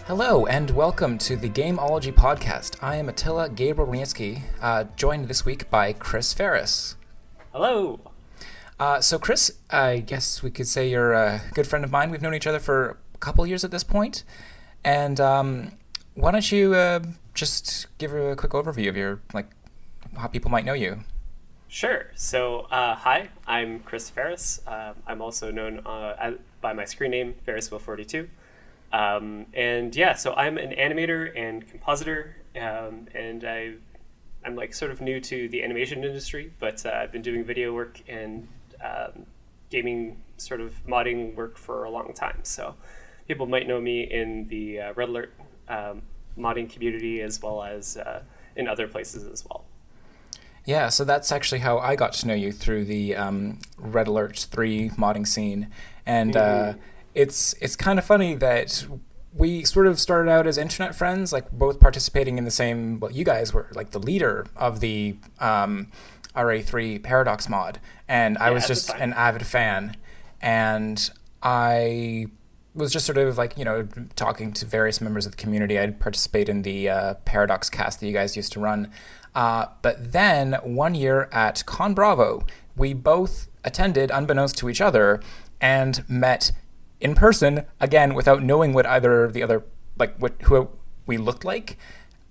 Hello and welcome to the GAMEOLOgy podcast. I am Attila Gabriel-Roniecki, joined this week by Chris Feres. Hello. So Chris, I guess we could say you're a good friend of mine. We've known each other for a couple years at this point. And why don't you just give a quick overview of your, how people might know you? Sure. So, hi, I'm Chris Feres. I'm also known by my screen name, Feresville42. So I'm an animator and compositor, and I'm like sort of new to the animation industry, but I've been doing video work and gaming sort of modding work for a long time. So people might know me in the Red Alert modding community as well as in other places as well. Yeah, so that's actually how I got to know you, through the Red Alert 3 modding scene. And it's kind of funny that we sort of started out as internet friends, like both participating in the same, well, you guys were like the leader of the RA3 Paradox mod, and I was just an avid fan. And I was just sort of talking to various members of the community. I'd participate in the Paradox cast that you guys used to run. But then one year at Con Bravo, we both attended, unbeknownst to each other, and met in person, again, without knowing what either of the other, who we looked like,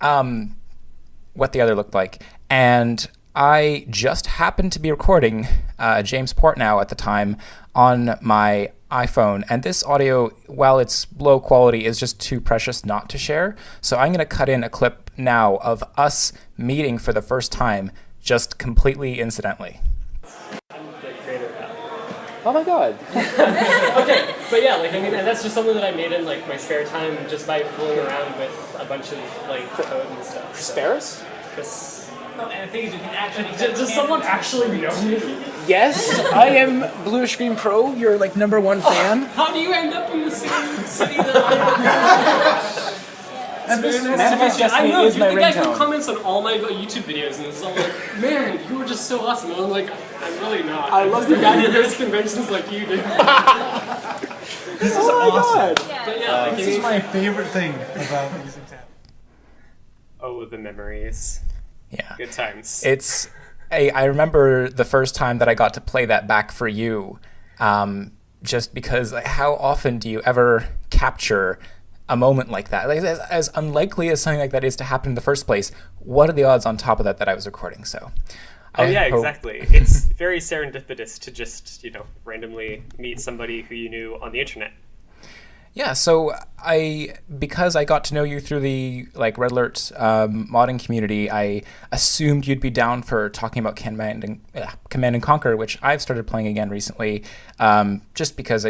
what the other looked like. And I just happened to be recording James Portnow at the time on my iPhone. And this audio, while it's low quality, is just too precious not to share. So I'm going to cut in a clip now of us meeting for the first time, just completely incidentally. Oh my god. Okay, but yeah, and that's just something that I made in my spare time just by fooling around with a bunch of code and stuff. Spares? No, and the thing is, you can actually... Does someone actually know you? Yes, I am Blue Screen Pro, your number one fan. How do you end up in the same city that I am? Manifest I know, is you're my the guy who ringtone. comments on all my YouTube videos, and it's all like, man, you were just so awesome. And I'm like, I'm really not. I love the the guy who goes to conventions like you do. This is awesome. But yeah, This is my favorite thing about using Tap. Oh, the memories. Yeah. Good times. I remember the first time that I got to play that back for you, just because how often do you ever capture a moment like that? As unlikely as something like that is to happen in the first place, what are the odds on top of that I was recording? So, exactly. It's very serendipitous to just, randomly meet somebody who you knew on the internet. Yeah, so because I got to know you through the Red Alert modding community, I assumed you'd be down for talking about Command and Conquer, which I've started playing again recently, just because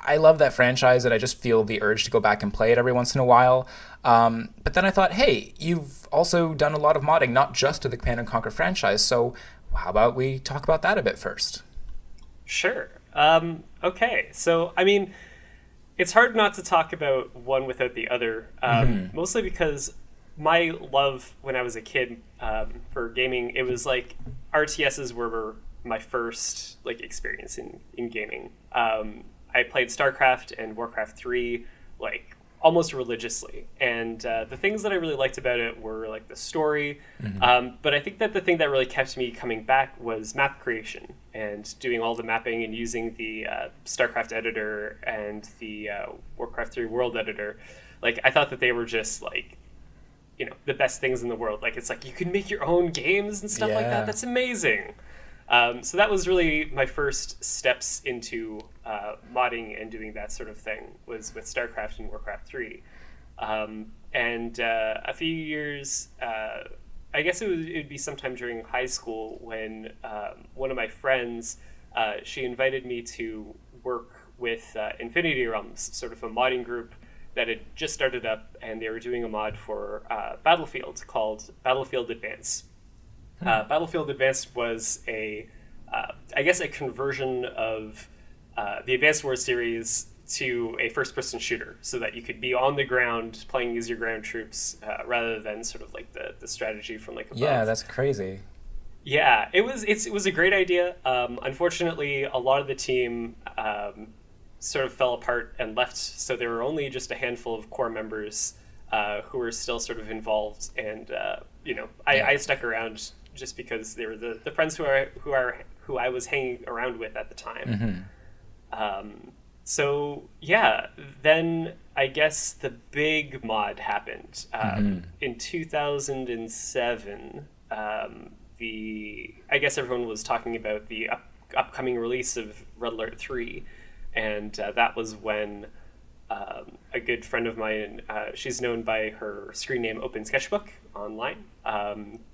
I love that franchise and I just feel the urge to go back and play it every once in a while. But then I thought, hey, you've also done a lot of modding, not just to the Command and Conquer franchise, so how about we talk about that a bit first? Sure. Okay, so, it's hard not to talk about one without the other, mostly because my love when I was a kid for gaming, it was RTSs were my first experience in gaming. I played StarCraft and Warcraft 3 almost religiously, and the things that I really liked about it were the story, but I think that the thing that really kept me coming back was map creation and doing all the mapping and using the StarCraft editor and the Warcraft 3 world editor. I thought that they were just the best things in the world. It's you can make your own games and stuff like that. That's amazing. So that was really my first steps into modding and doing that sort of thing, was with StarCraft and Warcraft 3. And a few years, I guess it would be sometime during high school when one of my friends, she invited me to work with Infinity Realms, sort of a modding group that had just started up, and they were doing a mod for Battlefield called Battlefield Advance. Battlefield Advanced was a conversion of the Advanced Wars series to a first-person shooter, so that you could be on the ground playing as your ground troops rather than sort of the strategy from above. Yeah, that's crazy. Yeah, it was a great idea. Unfortunately, a lot of the team sort of fell apart and left. So there were only just a handful of core members who were still sort of involved. And I stuck around just because they were the friends who I was hanging around with at the time. So yeah, then I guess the big mod happened in 2007. I guess everyone was talking about the upcoming release of Red Alert 3, and that was when a good friend of mine, she's known by her screen name Open Sketchbook online.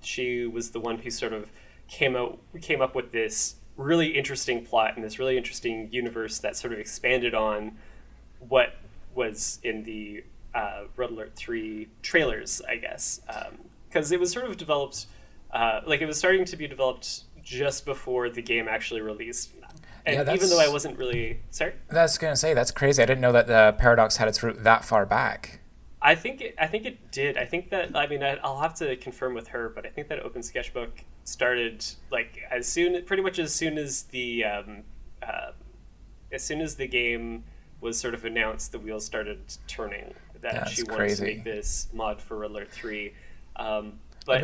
She was the one who sort of came up with this really interesting plot and this really interesting universe that sort of expanded on what was in the Red Alert 3 trailers, I guess, because it was sort of developed, it was starting to be developed just before the game actually released. And even though I wasn't really... Sorry? I was going to say, that's crazy. I didn't know that the Paradox had its root that far back. I think it did. I think that, I'll have to confirm with her, but I think that Open Sketchbook started pretty much as soon as the game was sort of announced, the wheels started turning that she wanted to make this mod for Red Alert 3. But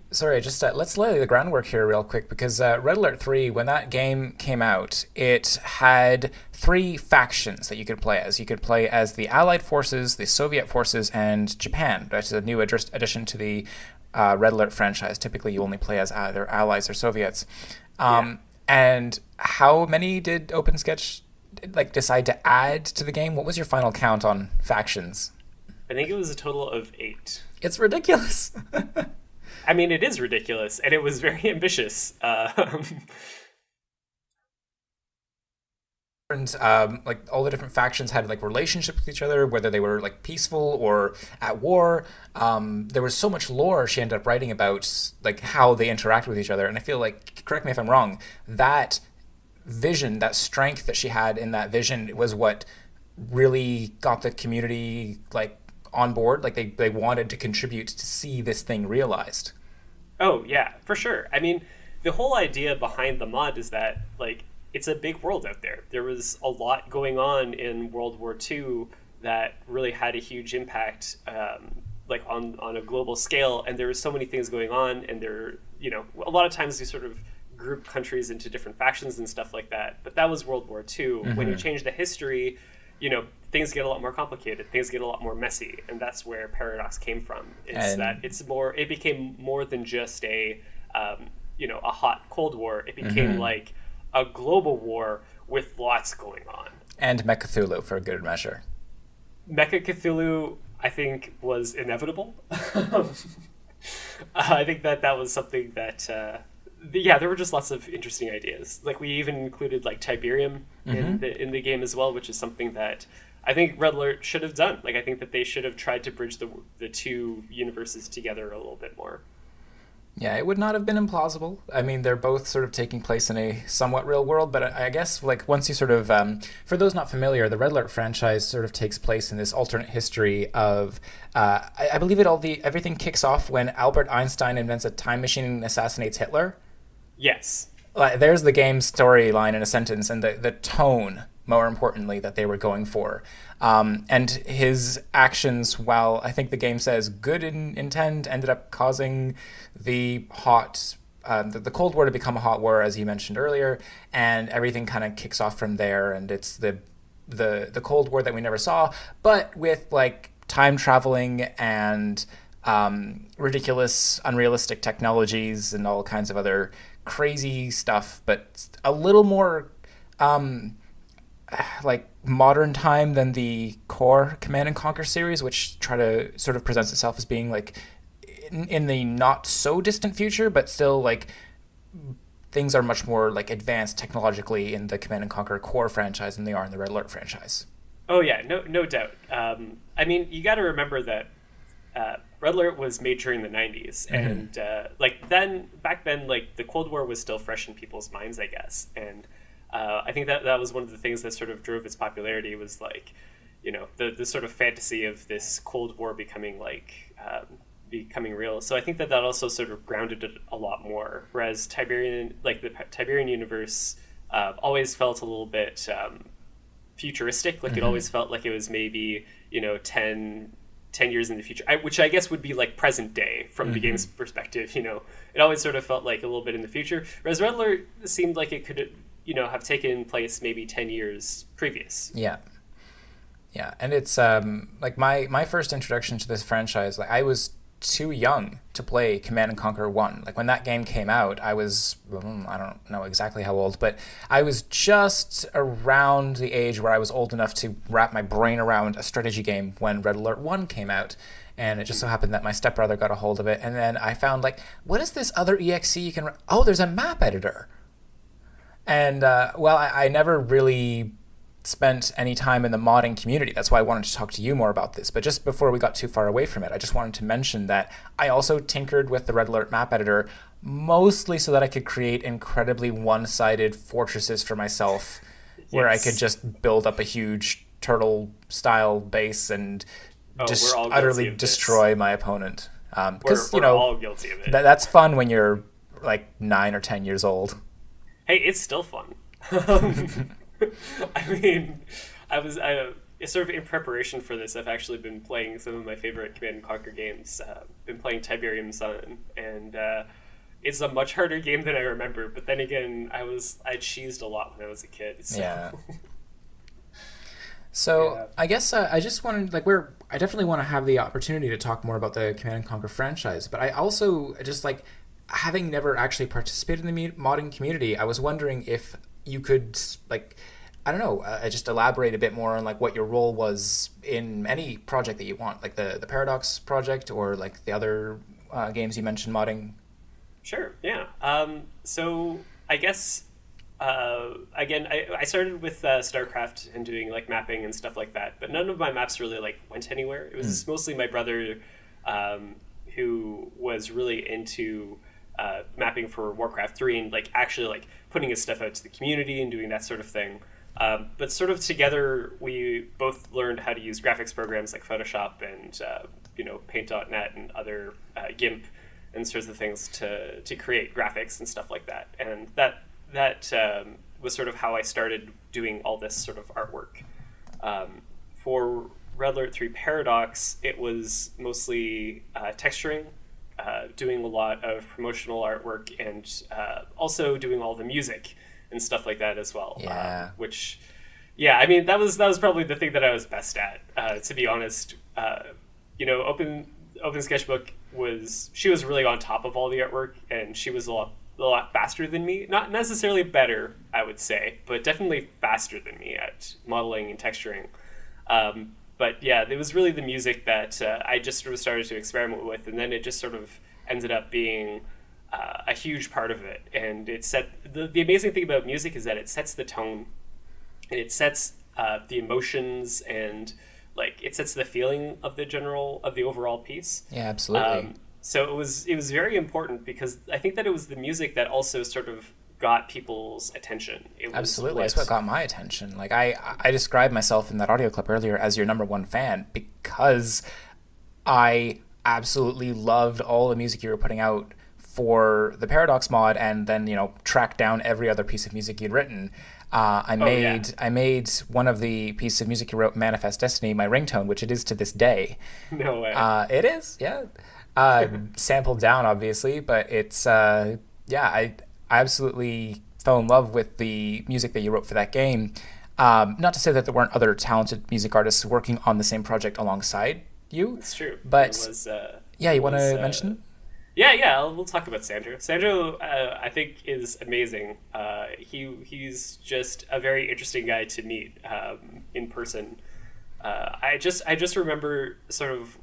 sorry, just let's lay the groundwork here real quick, because Red Alert 3, when that game came out, it had 3 factions that you could play as. You could play as the Allied forces, the Soviet forces, and Japan. That's a new addition to the Red Alert franchise. Typically, you only play as either Allies or Soviets. And how many did OpenSketch decide to add to the game? What was your final count on factions? I think it was a total of 8. It's ridiculous. I mean, it is ridiculous, and it was very ambitious. All the different factions had relationships with each other, whether they were peaceful or at war. There was so much lore she ended up writing about how they interact with each other, and I feel correct me if I'm wrong, that vision, that strength that she had in that vision was what really got the community on board. They wanted to contribute to see this thing realized. Oh yeah, for sure. I mean, the whole idea behind the mod is that it's a big world out there. There was a lot going on in World War II that really had a huge impact on a global scale, and there were so many things going on, and a lot of times you sort of group countries into different factions and stuff like that. But that was World War II. When you change the history, things get a lot more complicated, things get a lot more messy, and that's where Paradox came from. It became more than just a hot Cold War. It became a global war with lots going on. And Mecha Cthulhu for a good measure. Mecha Cthulhu, I think, was inevitable. I think that was something that there were just lots of interesting ideas. We even included Tiberium in the game as well, which is something that I think Red Alert should have done. I think that they should have tried to bridge the two universes together a little bit more. Yeah, it would not have been implausible. I mean, they're both sort of taking place in a somewhat real world, but I guess once you sort of, for those not familiar, the Red Alert franchise sort of takes place in this alternate history of, I believe everything kicks off when Albert Einstein invents a time machine and assassinates Hitler. Yes. There's the game storyline in a sentence, and the tone, more importantly, that they were going for. And his actions, while I think the game says good in intent, ended up causing the Cold War to become a hot war, as you mentioned earlier, and everything kind of kicks off from there, and it's the Cold War that we never saw, but with time traveling and ridiculous, unrealistic technologies and all kinds of other crazy stuff, but a little more modern time than the core Command and Conquer series, which try to sort of presents itself as being in the not so distant future, but still things are much more advanced technologically in the Command and Conquer core franchise than they are in the Red Alert franchise. Oh yeah, no doubt. I mean, you got to remember that Red Alert was made during the 90s, and back then the Cold War was still fresh in people's minds, I guess, and I think that was one of the things that sort of drove its popularity was the sort of fantasy of this Cold War becoming real. So I think that also sort of grounded it a lot more. Whereas Tiberian, the Tiberian universe, always felt a little bit futuristic. Like it always felt like it was maybe 10 years in the future, which I guess would be like present day from the game's perspective. It always sort of felt like a little bit in the future. Whereas Red Alert seemed like it could have taken place maybe 10 years previous. Yeah, and it's like my first introduction to this franchise. Like I was too young to play Command and Conquer 1. Like when that game came out, I was I don't know exactly how old, but I was just around the age where I was old enough to wrap my brain around a strategy game when Red Alert 1 came out. And it just so happened that my stepbrother got a hold of it, and then I found like, what is this other EXE you can? Oh, there's a map editor. And I never really spent any time in the modding community. That's why I wanted to talk to you more about this. But just before we got too far away from it, I just wanted to mention that I also tinkered with the Red Alert map editor, mostly so that I could create incredibly one-sided fortresses for myself, where I could just build up a huge turtle-style base and just utterly destroy my opponent. Because we're all guilty of it. That's fun when you're like 9 or 10 years old. Hey, it's still fun. I mean, sort of in preparation for this, I've actually been playing some of my favorite Command & Conquer games. Been playing Tiberium Sun, and it's a much harder game than I remember. But then again, I cheesed a lot when I was a kid. So. Yeah. So I guess I just wanted, like, I definitely want to have the opportunity to talk more about the Command & Conquer franchise, but I also just, like, having never actually participated in the modding community, I was wondering if you could, like, I don't know, just elaborate a bit more on like what your role was in any project that you want, like the Paradox project or like the other games you mentioned modding. Sure, yeah. So I guess, again, I started with StarCraft and doing like mapping and stuff like that, but none of my maps really like went anywhere. It was mostly my brother who was really into mapping for Warcraft 3 and like actually like putting his stuff out to the community and doing that sort of thing. But sort of together, we both learned how to use graphics programs like Photoshop and Paint.net and other GIMP and sorts of things to create graphics and stuff like that. And that was sort of how I started doing all this sort of artwork. For Red Alert 3 Paradox, it was mostly texturing, doing a lot of promotional artwork, and also doing all the music and stuff like that as well. Yeah. I mean, that was probably the thing that I was best at, to be honest. Open Sketchbook she was really on top of all the artwork, and she was a lot faster than me. Not necessarily better, I would say, but definitely faster than me at modeling and texturing. But yeah, it was really the music that I just sort of started to experiment with, and then it just sort of ended up being a huge part of it. And it set the amazing thing about music is that it sets the tone, and it sets the emotions, and like it sets the feeling of the overall piece. Yeah, absolutely. So it was very important, because I think that it was the music that also sort of got people's attention. Absolutely, that's what got my attention. Like I described myself in that audio clip earlier as your #1 fan because I absolutely loved all the music you were putting out for the Paradox mod, and then tracked down every other piece of music you'd written. I made one of the pieces of music you wrote, Manifest Destiny, my ringtone, which it is to this day. No way. It is, yeah. Sampled down, obviously, but it's I absolutely fell in love with the music that you wrote for that game. Not to say that there weren't other talented music artists working on the same project alongside you. It's true. But you want to mention? Yeah, we'll talk about Sandro. Sandro, I think, is amazing. He's just a very interesting guy to meet in person. I just remember sort of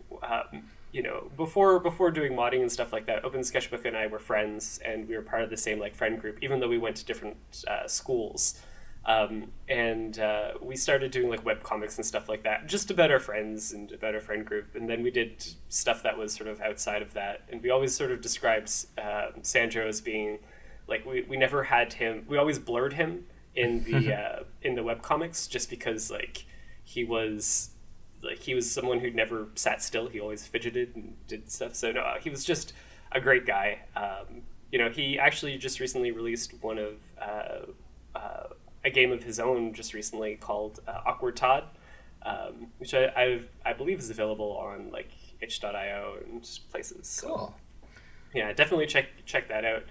before doing modding and stuff like that, Open Sketchbook and I were friends, and we were part of the same like friend group, even though we went to different schools. And we started doing like web comics and stuff like that, just about our friends and about our friend group. And then we did stuff that was sort of outside of that. And we always sort of described Sandro as being like, we never had him. We always blurred him in the web comics, just because like he was someone who'd never sat still. He always fidgeted and did stuff. So no, he was just a great guy. He actually just recently released one of a game of his own just recently called Awkward Todd, which I believe is available on like itch.io and places. So, Cool. yeah, definitely check that out.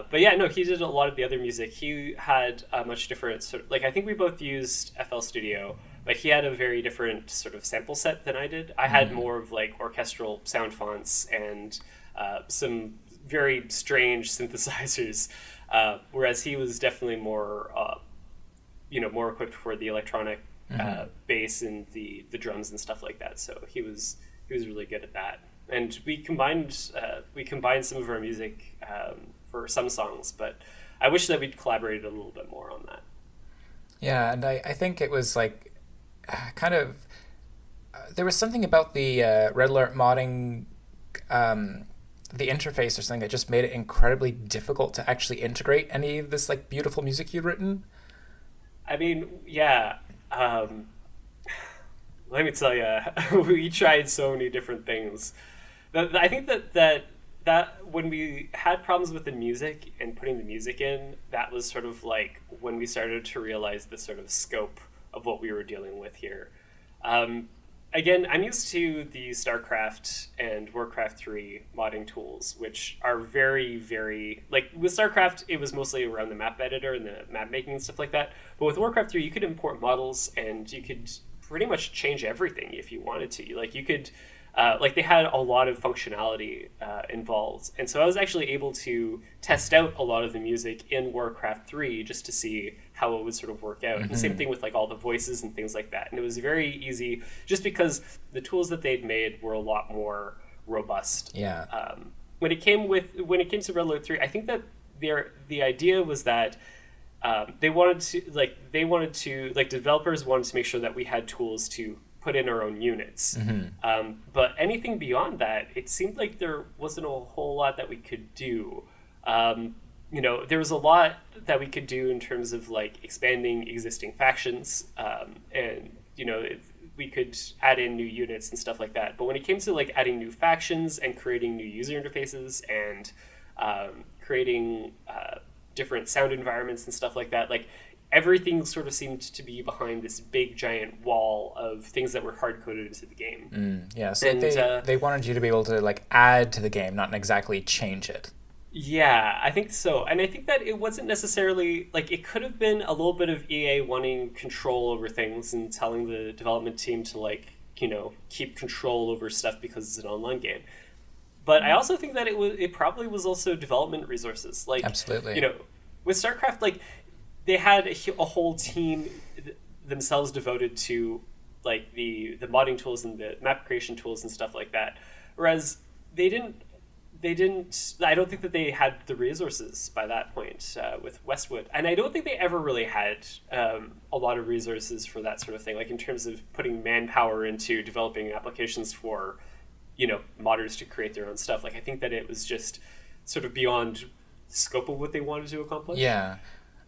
But yeah, no, he did a lot of the other music. He had a much different sort of, like, I think we both used FL Studio, but he had a very different sort of sample set than I did. I had more of like orchestral sound fonts and some very strange synthesizers, whereas he was definitely more, more equipped for the electronic bass and the drums and stuff like that. So he was really good at that. And we combined some of our music for some songs, but I wish that we'd collaborated a little bit more on that. Yeah, and I think it was like kind of there was something about the Red Alert modding, the interface or something that just made it incredibly difficult to actually integrate any of this like beautiful music you'd written. I mean, yeah. Let me tell you, we tried so many different things. I think that when we had problems with the music and putting the music in, that was sort of like when we started to realize the sort of scope of what we were dealing with here. Again, I'm used to the StarCraft and Warcraft 3 modding tools, which are very, very... Like, with StarCraft, it was mostly around the map editor and the map making and stuff like that. But with Warcraft 3, you could import models and you could pretty much change everything if you wanted to. Like, you could... they had a lot of functionality involved. And so I was actually able to test out a lot of the music in Warcraft 3 just to see how it would sort of work out. And the same thing with like all the voices and things like that. And it was very easy just because the tools that they'd made were a lot more robust. Yeah. When it came to Red Alert 3, I think that the idea was that developers wanted to make sure that we had tools to put in our own units. But anything beyond that, it seemed like there wasn't a whole lot that we could do. There was a lot that we could do in terms of like expanding existing factions, and we could add in new units and stuff like that. But when it came to like adding new factions and creating new user interfaces and creating different sound environments and stuff like that, like everything sort of seemed to be behind this big giant wall of things that were hard coded into the game. Yeah, so they wanted you to be able to like add to the game, not exactly change it. Yeah, I think so. And I think that it wasn't necessarily like it could have been a little bit of EA wanting control over things and telling the development team to like, keep control over stuff because it's an online game. But I also think that it probably was also development resources. Like, absolutely. With StarCraft, like they had a whole team themselves devoted to like the modding tools and the map creation tools and stuff like that. Whereas they didn't, I don't think that they had the resources by that point with Westwood. And I don't think they ever really had a lot of resources for that sort of thing, like in terms of putting manpower into developing applications for, modders to create their own stuff. Like, I think that it was just sort of beyond the scope of what they wanted to accomplish. Yeah.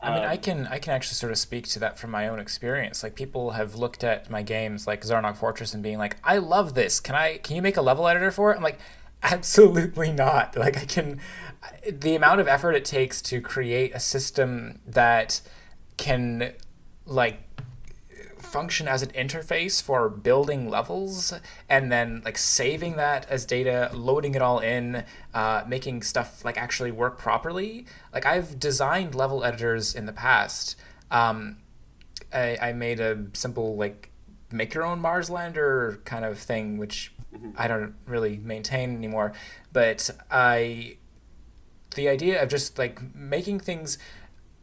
I mean, I can actually sort of speak to that from my own experience. Like, people have looked at my games like Zarnok Fortress and being like, I love this. Can you make a level editor for it? I'm like, absolutely not. Like, the amount of effort it takes to create a system that can like function as an interface for building levels and then like saving that as data, loading it all in, making stuff like actually work properly. Like, I've designed level editors in the past. I made a simple like make your own Mars lander kind of thing, which I don't really maintain anymore. But the idea of just like making things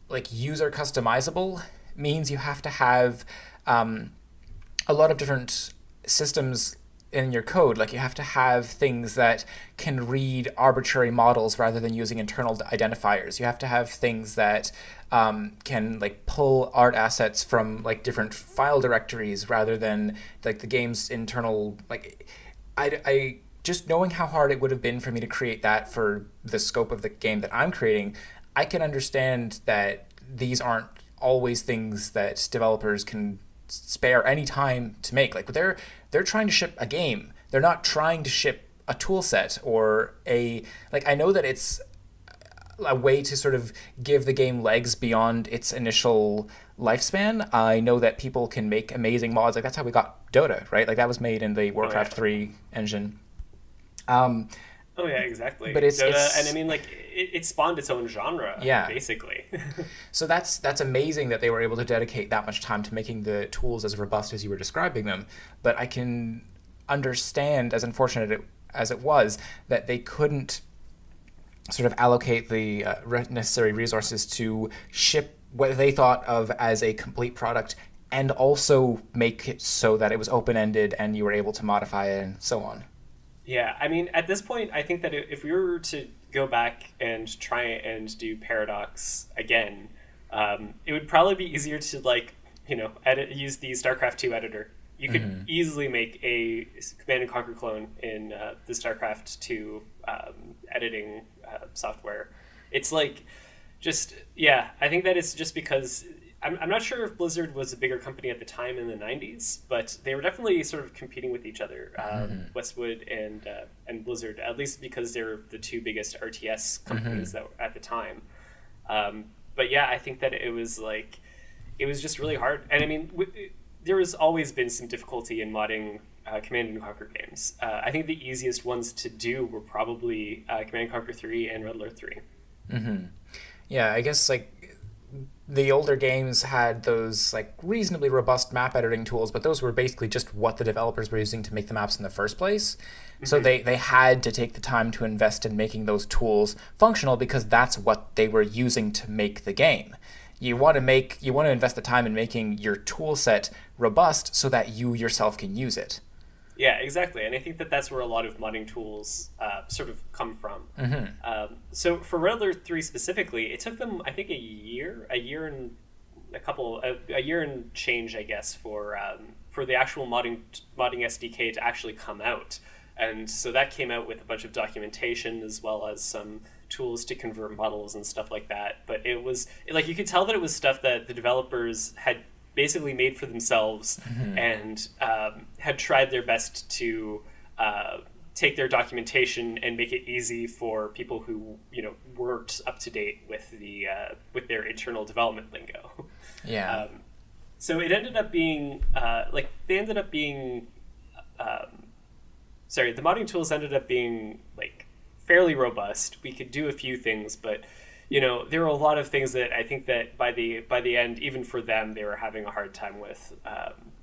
like user customizable means you have to have a lot of different systems in your code. Like, you have to have things that can read arbitrary models rather than using internal identifiers. You have to have things that can like pull art assets from like different file directories rather than like the game's internal. Like, I just knowing how hard it would have been for me to create that for the scope of the game that I'm creating, I can understand that these aren't always things that developers can spare any time to make. Like, they're trying to ship a game. They're not trying to ship a tool set or I know that it's a way to sort of give the game legs beyond its initial lifespan. I know that people can make amazing mods. Like that's how we got Dota, right? Like that was made in the Warcraft 3 engine. Oh yeah, exactly. But Dota, and I mean, like it spawned its own genre. Yeah. Basically. So that's amazing that they were able to dedicate that much time to making the tools as robust as you were describing them. But I can understand, as unfortunate as it was, that they couldn't sort of allocate the necessary resources to ship what they thought of as a complete product and also make it so that it was open-ended and you were able to modify it and so on. Yeah, I mean, at this point, I think that if we were to go back and try and do Paradox again, it would probably be easier to, like, you know, use the StarCraft 2 editor. You could easily make a Command and Conquer clone in the StarCraft 2 editing software. It's like, just, yeah, I think that it's just because I'm not sure if Blizzard was a bigger company at the time in the 90s, but they were definitely sort of competing with each other, Westwood and Blizzard, at least because they're the two biggest RTS companies that were at the time. But yeah, I think that it was just really hard. And I mean, there has always been some difficulty in modding Command and Conquer games. I think the easiest ones to do were probably Command and Conquer 3 and Red Alert 3. Yeah, I guess like the older games had those like reasonably robust map editing tools, but those were basically just what the developers were using to make the maps in the first place. So they had to take the time to invest in making those tools functional because that's what they were using to make the game. You want to invest the time in making your tool set robust so that you yourself can use it. Yeah, exactly. And I think that that's where a lot of modding tools sort of come from. So for Red Alert 3 specifically, it took them, I think, a year and change, I guess, for the actual modding SDK to actually come out. And so that came out with a bunch of documentation as well as some tools to convert models and stuff like that. But it was, like, you could tell that it was stuff that the developers had basically made for themselves and had tried their best to take their documentation and make it easy for people who, you know, weren't up to date with with their internal development lingo. Yeah. So it ended up being the modding tools ended up being like fairly robust. We could do a few things, but you know, there were a lot of things that I think that by the end, even for them, they were having a hard time with.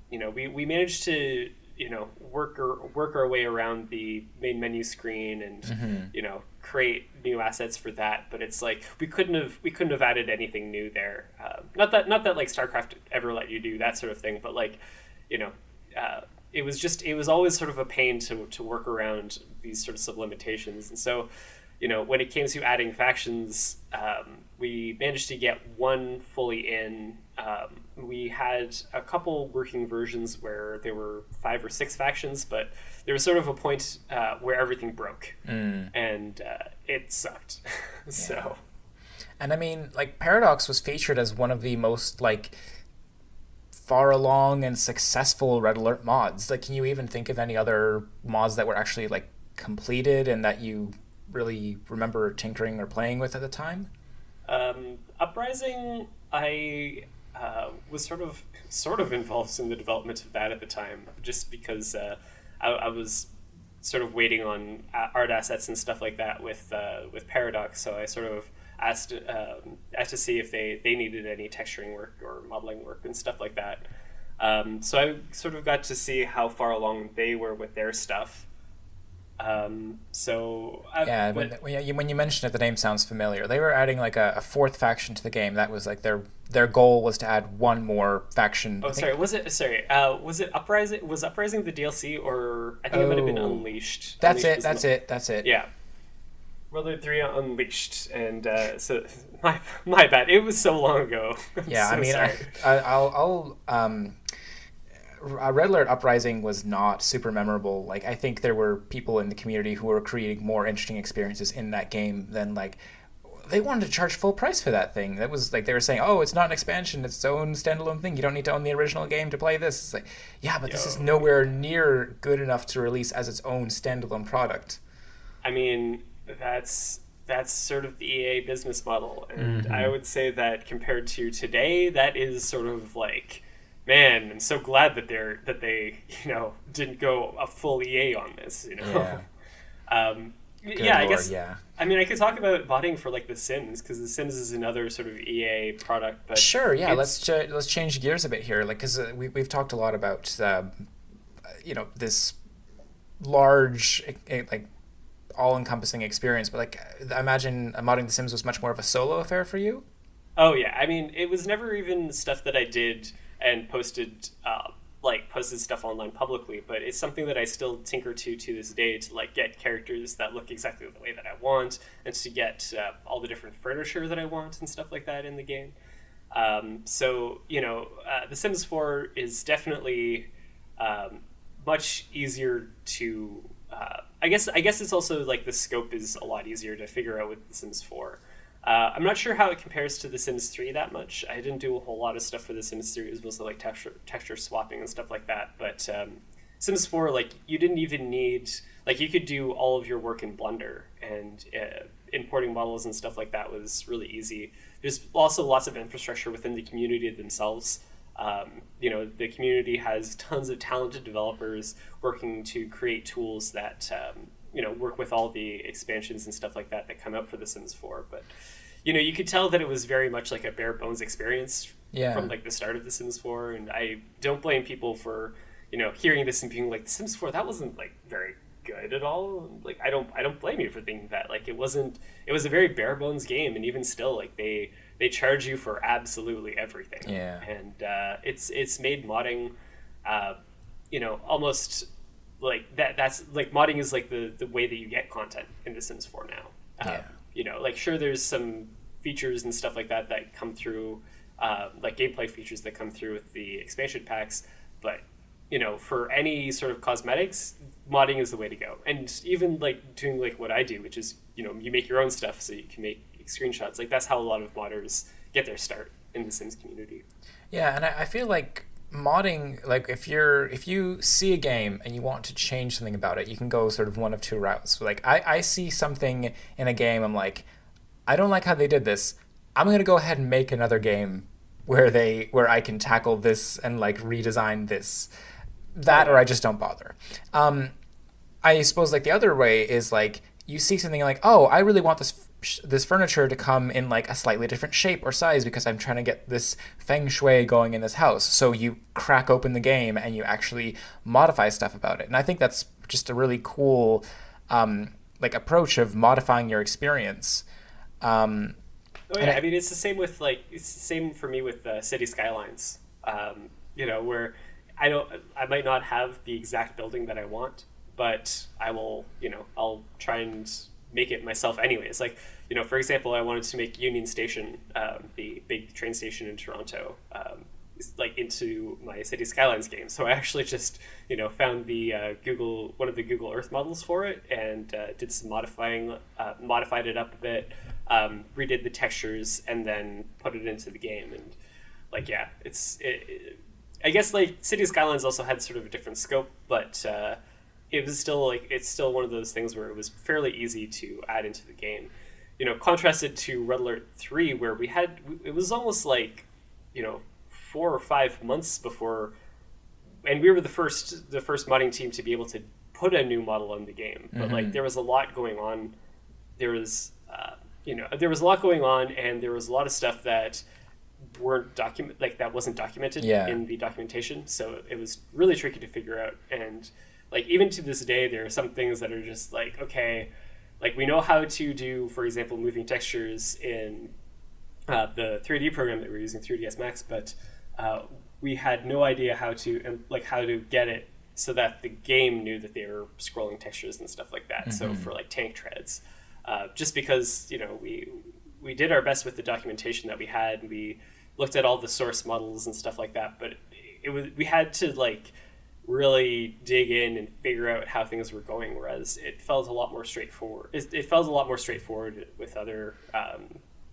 You know, we managed to, you know, work our way around the main menu screen and you know, create new assets for that. But it's like we couldn't have added anything new there. Not that like StarCraft ever let you do that sort of thing, but like, you know, it was always sort of a pain to work around these sorts of limitations. And so, you know, when it came to adding factions, we managed to get one fully in. We had a couple working versions where there were 5 or 6 factions, but there was sort of a point where everything broke, and it sucked. So, and I mean, like Paradox was featured as one of the most like far along and successful Red Alert mods. Like, can you even think of any other mods that were actually like completed and that you really remember tinkering or playing with at the time? Uprising, I was sort of involved in the development of that at the time, just because I was sort of waiting on art assets and stuff like that with Paradox. So I sort of asked to see if they needed any texturing work or modeling work and stuff like that. So I sort of got to see how far along they were with their stuff. When you mentioned it, the name sounds familiar. They were adding like a 4th faction to the game. That was like their goal was to add one more faction. Was it Uprising? Was Uprising the DLC, or I think it might have been Unleashed? That's it. Yeah. Red Alert 3 Unleashed, and so my bad. It was so long ago. Yeah, so I mean, sorry. Red Alert Uprising was not super memorable. Like, I think there were people in the community who were creating more interesting experiences in that game than like they wanted to charge full price for that thing. That was like they were saying, "Oh, it's not an expansion; it's its own standalone thing. You don't need to own the original game to play this." It's like, yeah, but this is nowhere near good enough to release as its own standalone product. I mean, that's that's sort of the EA business model. And I would say that compared to today, that is sort of like, man, I'm so glad that they didn't go a full EA on this, Yeah. Yeah, I Lord, guess. yeah. I mean, I could talk about modding for like The Sims, because The Sims is another sort of EA product. But Sure, yeah. Let's change gears a bit here, like because we've talked a lot about this large like all-encompassing experience, but like I imagine modding The Sims was much more of a solo affair for you. Oh yeah, I mean, it was never even stuff that I did and posted stuff online publicly, but it's something that I still tinker to this day to like get characters that look exactly the way that I want, and to get all the different furniture that I want and stuff like that in the game. The Sims 4 is definitely much easier to. I guess it's also like the scope is a lot easier to figure out with The Sims 4. I'm not sure how it compares to The Sims 3 that much. I didn't do a whole lot of stuff for The Sims 3. It was mostly like texture swapping and stuff like that. But Sims 4, like, you didn't even need... Like, you could do all of your work in Blender, and importing models and stuff like that was really easy. There's also lots of infrastructure within the community themselves. The community has tons of talented developers working to create tools that work with all the expansions and stuff like that come out for The Sims 4. But you could tell that it was very much like a bare bones experience from like the start of The Sims 4. And I don't blame people for hearing this and being like, The Sims 4, that wasn't like very good at all. Like I don't blame you for thinking that. Like it was a very bare bones game, and even still, like they charge you for absolutely everything. Yeah. And it's made modding almost like that's like modding is like the way that you get content in The Sims 4 now. Like sure, there's some features and stuff like that come through, like gameplay features that come through with the expansion packs, but for any sort of cosmetics, modding is the way to go. And even like doing like what I do, which is you make your own stuff so you can make screenshots. Like that's how a lot of modders get their start in the Sims community. Yeah, and I feel like modding, like if you see a game and you want to change something about it, you can go sort of one of two routes. Like I see something in a game, I'm like, I don't like how they did this. I'm gonna go ahead and make another game where I can tackle this and like redesign this, or I just don't bother. I suppose like the other way is like you see something like, oh, I really want this furniture to come in like a slightly different shape or size because I'm trying to get this feng shui going in this house. So you crack open the game and you actually modify stuff about it. And I think that's just a really cool like approach of modifying your experience. I mean, it's the same for me with City Skylines. Where I might not have the exact building that I want, but I will, I'll try and make it myself anyways. Like, for example, I wanted to make Union Station, the big train station in Toronto, like into my City Skylines game. So I actually just, found the one of the Google Earth models for it, and did some modifying, modified it up a bit, redid the textures, and then put it into the game. And like, yeah, I guess like City Skylines also had sort of a different scope, but it was still it's still one of those things where it was fairly easy to add into the game. Contrasted to Red Alert 3, where it was almost like 4 or 5 months before, and we were the first modding team to be able to put a new model in the game. But like there was a lot going on. There was there was a lot going on, and there was a lot of stuff that wasn't documented in the documentation. So it was really tricky to figure out. And like even to this day, there are some things that are just like, okay, like we know how to do, for example, moving textures in the 3D program that we're using, 3ds Max, but we had no idea how to get it so that the game knew that they were scrolling textures and stuff like that. So for like tank treads, just because we did our best with the documentation that we had, and we looked at all the source models and stuff like that, but we had to like really dig in and figure out how things were going, whereas it felt a lot more straightforward. It felt a lot more straightforward with other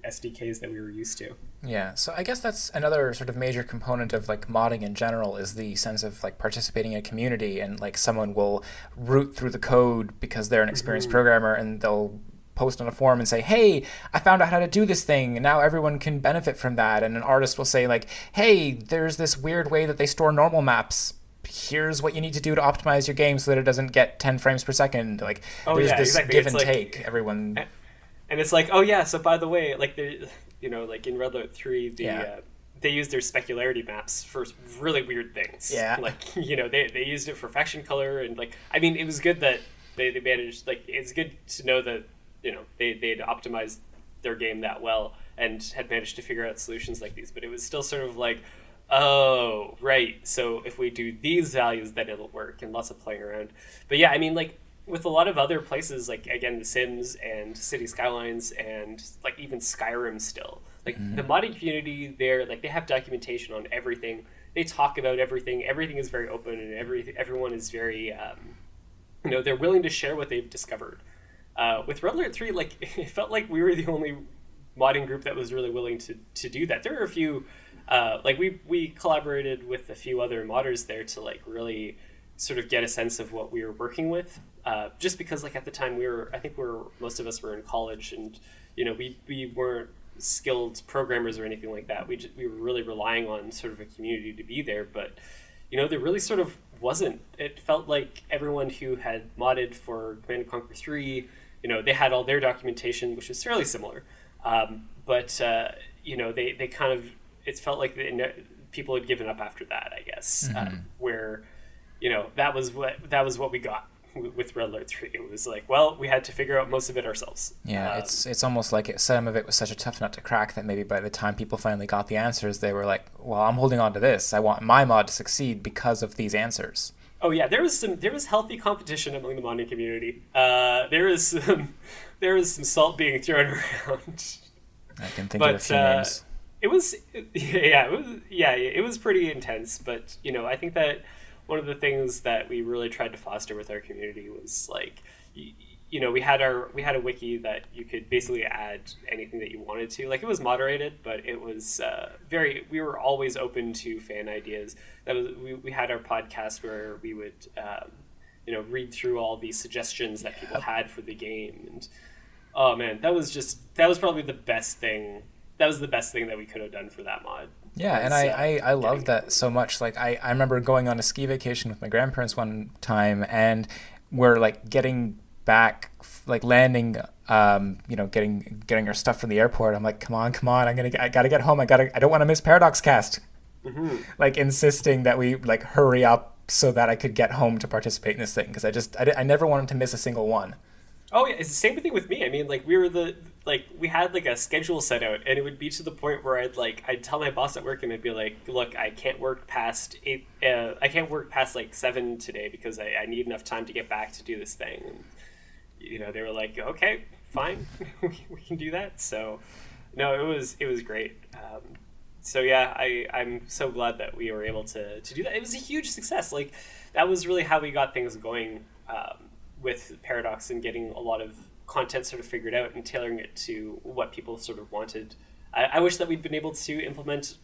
SDKs that we were used to. Yeah, so I guess that's another sort of major component of like modding in general, is the sense of like participating in a community, and like someone will root through the code because they're an experienced programmer, and they'll post on a forum and say, hey, I found out how to do this thing, and now everyone can benefit from that. And an artist will say like, hey, there's this weird way that they store normal maps. Here's what you need to do to optimize your game so that it doesn't get 10 frames per second. Like, there's this give and take. Everyone... And it's like, oh yeah, so by the way, like, like in Red Alert 3, they used their specularity maps for really weird things. Yeah. Like, they used it for faction color, and like, I mean, it was good that they managed, like, it's good to know that, they'd optimized their game that well and had managed to figure out solutions like these, but it was still sort of like, oh, right, so if we do these values, then it'll work, and lots of playing around. But yeah, I mean, like, with a lot of other places, like, again, The Sims and City Skylines and, like, even Skyrim still, like, the modding community there, like, they have documentation on everything. They talk about everything. Everything is very open, and everyone is very, they're willing to share what they've discovered. With Red Alert 3, like, it felt like we were the only modding group that was really willing to do that. There were a few, we collaborated with a few other modders there to, like, really sort of get a sense of what we were working with, just because, like, at the time most of us were in college, and we weren't skilled programmers or anything like that. We were really relying on sort of a community to be there, but there really sort of wasn't. It felt like everyone who had modded for Command & Conquer 3, they had all their documentation, which was fairly similar, but they kind of, it felt like people had given up after that, I guess, where that was what we got with Red Alert 3. It was like, well, we had to figure out most of it ourselves. Yeah, it's almost like some of it was such a tough nut to crack that maybe by the time people finally got the answers, they were like, well, I'm holding on to this. I want my mod to succeed because of these answers. Oh yeah, there was healthy competition among the modding community. There was some salt being thrown around. I can think of a few names. It was pretty intense, but I think that one of the things that we really tried to foster with our community was, like, we had a wiki that you could basically add anything that you wanted to. Like, it was moderated, but it was we were always open to fan ideas. We had our podcast where we would read through all these suggestions that people had for the game, and oh man, that was probably the best thing. That was the best thing that we could have done for that mod. Yeah, and I love that so much. Like, I remember going on a ski vacation with my grandparents one time, and we're, like, getting back, like, landing, getting our stuff from the airport. I'm like, come on, I gotta get home. I don't want to miss Paradox Cast. Mm-hmm. Like, insisting that we, like, hurry up so that I could get home to participate in this thing, because I never wanted to miss a single one. Oh yeah, it's the same thing with me. I mean, like, we had, like, a schedule set out, and it would be to the point where I'd tell my boss at work, and I'd be like, look, I can't work past 8. I can't work past, like, 7 today because I need enough time to get back to do this thing. And they were like, okay, fine, we can do that. So no, it was great. So yeah, I'm so glad that we were able to do that. It was a huge success. Like, that was really how we got things going with Paradox, and getting a lot of content sort of figured out and tailoring it to what people sort of wanted. I wish that we'd been able to implement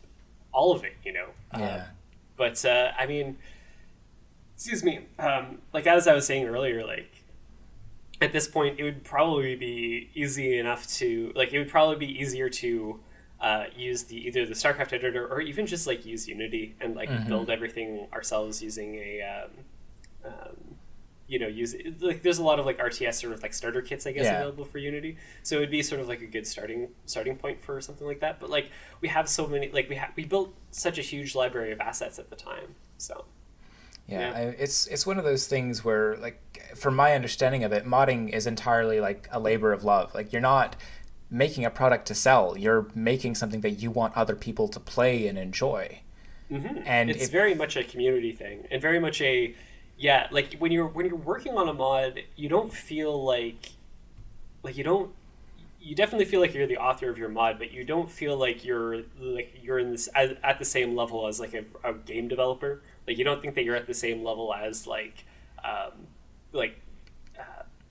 all of it, Yeah. But I mean, excuse me. Like, as I was saying earlier, like, at this point, it would probably be easier to use either the StarCraft editor, or even just, like, use Unity and, like, build everything ourselves using a there's a lot of, like, RTS sort of, like, starter kits, I guess, available for Unity. So it would be sort of like a good starting point for something like that. But, like, we have so many, like, we built such a huge library of assets at the time. So yeah. It's one of those things where, like, from my understanding of it, modding is entirely, like, a labor of love. Like, you're not making a product to sell. You're making something that you want other people to play and enjoy. Mm-hmm. And it's very much a community thing, and very much like, when you're working on a mod, you don't feel like you definitely feel like you're the author of your mod, but you don't feel like you're in this at the same level as, like, a game developer. Like, you don't think that you're at the same level as,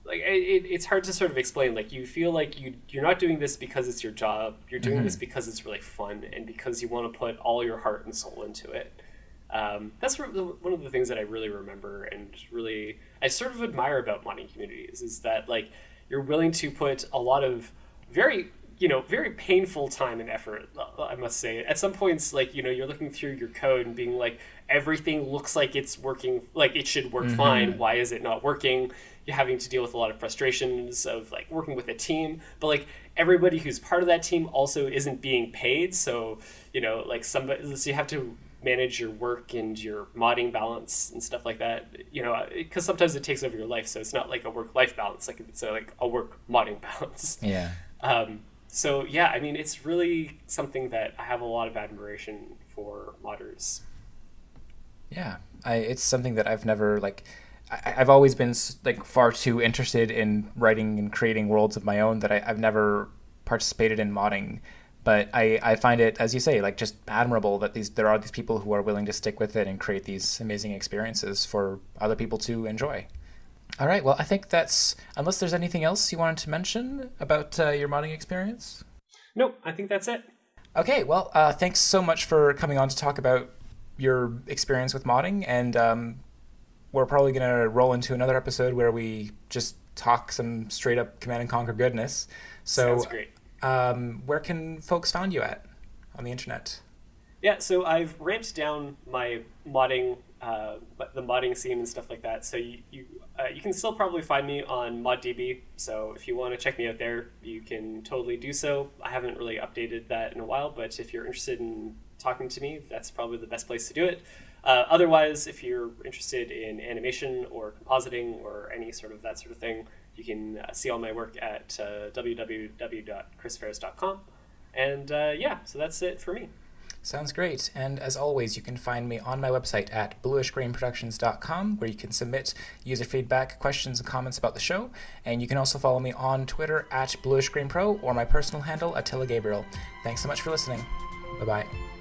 it's hard to sort of explain. Like, you feel like you're not doing this because it's your job. You're doing this because it's really fun, and because you want to put all your heart and soul into it. That's one of the things that I really remember, and really I sort of admire about modding communities, is that, like, you're willing to put a lot of very very painful time and effort, I must say. At some points, like, you're looking through your code and being like, everything looks like it's working, like it should work fine. Why is it not working? You're having to deal with a lot of frustrations of like working with a team, but like everybody who's part of that team also isn't being paid. So, like so you have to manage your work and your modding balance and stuff like that, because sometimes it takes over your life. So it's not like a work-life balance, like it's like a work modding balance. Yeah. So yeah, I mean, it's really something that I have a lot of admiration for modders. Yeah, it's something that I've never I've always been like far too interested in writing and creating worlds of my own that I've never participated in modding. But I find it, as you say, like just admirable that there are these people who are willing to stick with it and create these amazing experiences for other people to enjoy. All right, well, I think unless there's anything else you wanted to mention about your modding experience? Nope, I think that's it. Okay, well, thanks so much for coming on to talk about your experience with modding, and we're probably going to roll into another episode where we just talk some straight up Command and Conquer goodness. So, sounds great. Where can folks find you at on the internet? Yeah, so I've ramped down my modding, the modding scene and stuff like that. So you can still probably find me on ModDB. So if you want to check me out there, you can totally do so. I haven't really updated that in a while, but if you're interested in talking to me, that's probably the best place to do it. Otherwise, if you're interested in animation or compositing or any sort of that sort of thing, you can see all my work at www.chrisferes.com. And so that's it for me. Sounds great. And as always, you can find me on my website at bluishgreenproductions.com, where you can submit user feedback, questions, and comments about the show. And you can also follow me on Twitter at bluishgreenpro or my personal handle, Attila Gabriel. Thanks so much for listening. Bye-bye.